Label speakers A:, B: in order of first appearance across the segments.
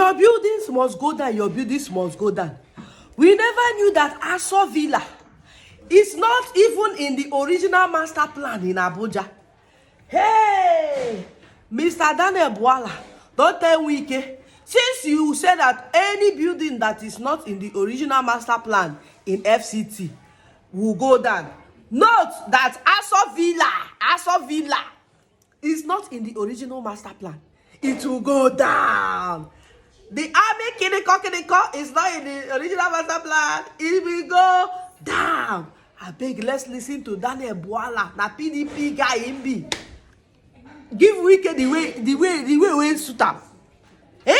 A: Your buildings must go down. Your buildings must go down. We never knew that Aso Villa is not even in the original master plan in Abuja. Hey, Mr. Daniel Bwala, don't tell Wike. Since you said that any building that is not in the original master plan in FCT will go down. Note that Aso Villa is not in the original master plan. It will go down. The army Kiniko is not in the original master plan. It will go down. I beg, let's listen to Daniel Bwala, na PDP guy in B. Give Wike the way suit up. Eh?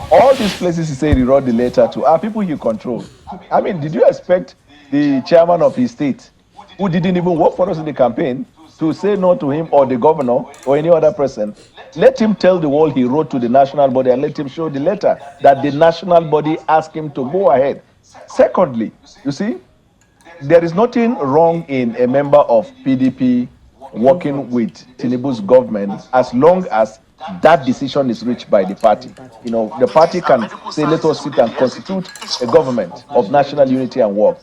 B: All these places he said he wrote the letter to are people you control. I mean, did you expect the chairman of his state, who didn't even work for us in the campaign, to say no to him, or the governor or any other person? Let him tell the world he wrote to the national body, and let him show the letter that the national body asked him to go ahead. Secondly, you see, there is nothing wrong in a member of PDP working with Tinubu's government as long as that decision is reached by the party. You know, the party can say, let us sit and constitute a government of national unity and work.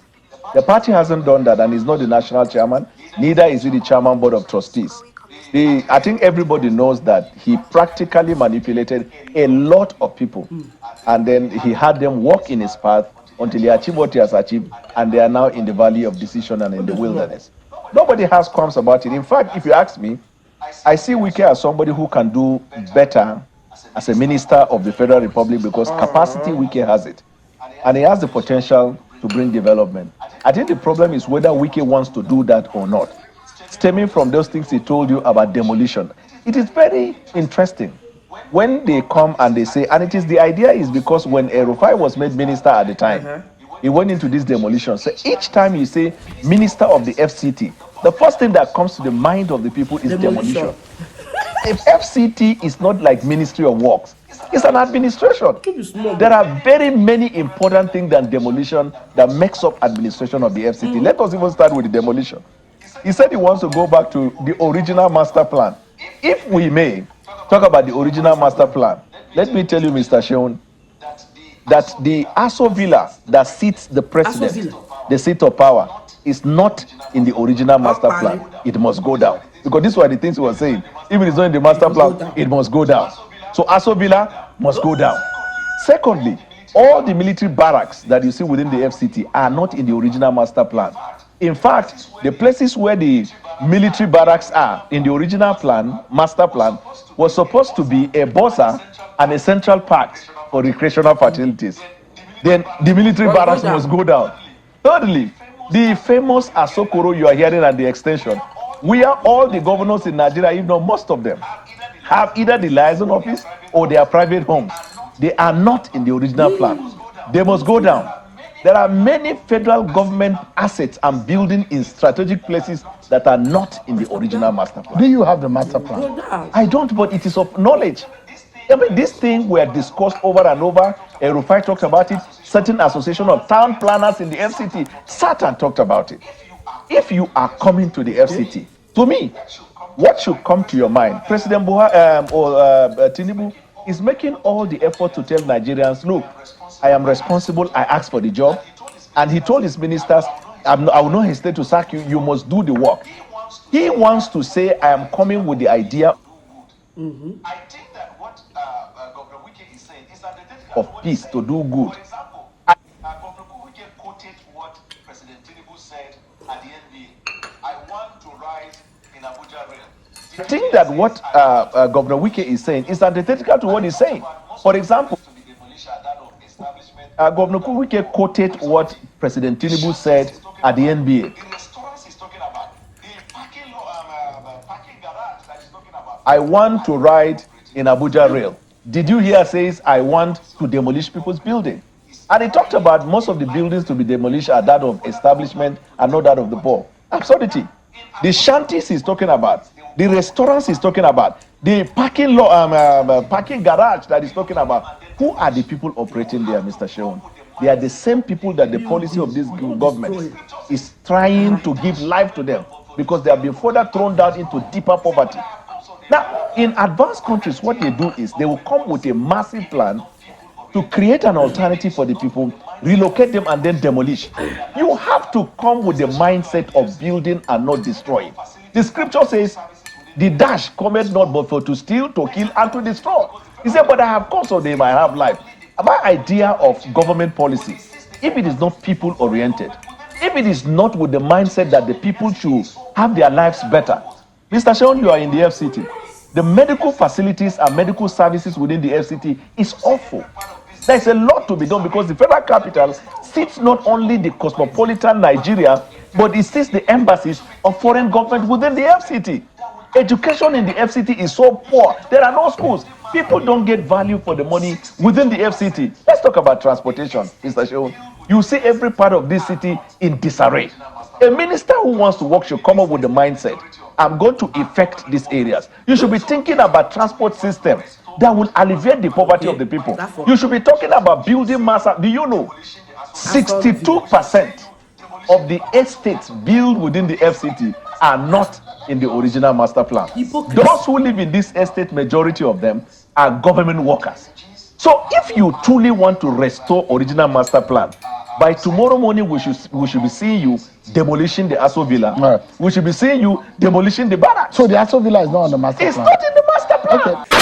B: The party hasn't done that and is not the national chairman, neither is he the chairman board of trustees. I think everybody knows that he practically manipulated a lot of people, and then he had them walk in his path until he achieved what he has achieved, and they are now in the valley of decision and in the wilderness. Nobody has qualms about it. In fact, if you ask me, I see Wike as somebody who can do better as a minister of the Federal Republic, because capacity Wike has it, and he has the potential to bring development. I think the problem is whether Wike wants to do that or not. Stemming from those things he told you about demolition, it is very interesting when they come and they say, and the idea is because when Erufai was made minister at the time, he went into this demolition. So each time you say minister of the FCT, the first thing that comes to the mind of the people is demolition. If FCT is not like Ministry of Works, it's an administration. There are very many important things than demolition that makes up administration of the FCT. Let us even start with the demolition. He said he wants to go back to the original master plan. If we may talk about the original master plan, let me tell you, Mr. Sheon, that the Aso Villa that seats the president, the seat of power, is not in the original master plan. It must go down. Because these were the things he was saying. If it is not in the master plan, it must go down. So Aso Villa must go down. Secondly, all the military barracks that you see within the FCT are not in the original master plan. In fact, the places where the military barracks are in the original plan, master plan, was supposed to be a bossa and a central park for recreational facilities. Then the military barracks must go down. Thirdly, the famous Asokoro you are hearing at the extension, where all the governors in Nigeria, if not most of them, have either the liaison office or their private homes. They are not in the original plan. They must go down. There are many federal government assets and buildings in strategic places that are not in the original master plan.
C: Do you have the master plan?
B: I don't, but it is of knowledge. I mean, this thing were discussed over and over. Erufai talked about it. Certain association of town planners in the FCT sat and talked about it. If you are coming to the FCT, to me, what should come to your mind? President Tinubu is making all the effort to tell Nigerians, look, I am responsible, I asked for the job. And he told his ministers, I will not hesitate to sack you, you must do the work. He wants to say, I am coming with the idea I think that what Governor Wike is saying is that the of peace to do good. Governor Wike quoted what President Tinubu said at the NBA. I want to ride in Abuja rail. I think that what Governor Wike is saying is antithetical to what he's saying. For example, Governor Wike quoted what President Tinubu said at the NBA. I want to ride in Abuja rail. Did you hear says, I want to demolish people's building? And he talked about most of the buildings to be demolished are that of establishment and not that of the poor. Absurdity. The shanties he's talking about, the restaurants he's talking about, the parking garage that he's talking about. Who are the people operating there, Mr. Sheon? They are the same people that the policy of this government is trying to give life to them, because they have been further thrown down into deeper poverty. Now, in advanced countries, what they do is they will come with a massive plan to create an alternative for the people, relocate them, and then demolish. You have to come with the mindset of building and not destroying. The scripture says, the dash cometh not but for to steal, to kill, and to destroy. He said, but I have come so they might have life. My idea of government policy, if it is not people oriented, if it is not with the mindset that the people should have their lives better. Mr. Shaun, you are in the FCT. The medical facilities and medical services within the FCT is awful. There's a lot to be done because the federal capital sits not only the cosmopolitan Nigeria, but it sits the embassies of foreign government within the FCT. Education in the FCT is so poor. There are no schools. People don't get value for the money within the FCT. Let's talk about transportation, Mr. Shaun. You see every part of this city in disarray. A minister who wants to work should come up with the mindset, I'm going to affect these areas. You should be thinking about transport system that will alleviate the poverty of the people. You should be talking about building mass. Do you know 62% of the estates built within the FCT are not in the original master plan? Those who live in this estate, majority of them are government workers. So if you truly want to restore original master plan, by tomorrow morning we should be seeing you demolishing the Aso Villa.
C: Right.
B: We should be seeing you demolishing the barracks.
C: So the Aso Villa is not on the master plan?
B: It's not in the master plan.
C: Okay.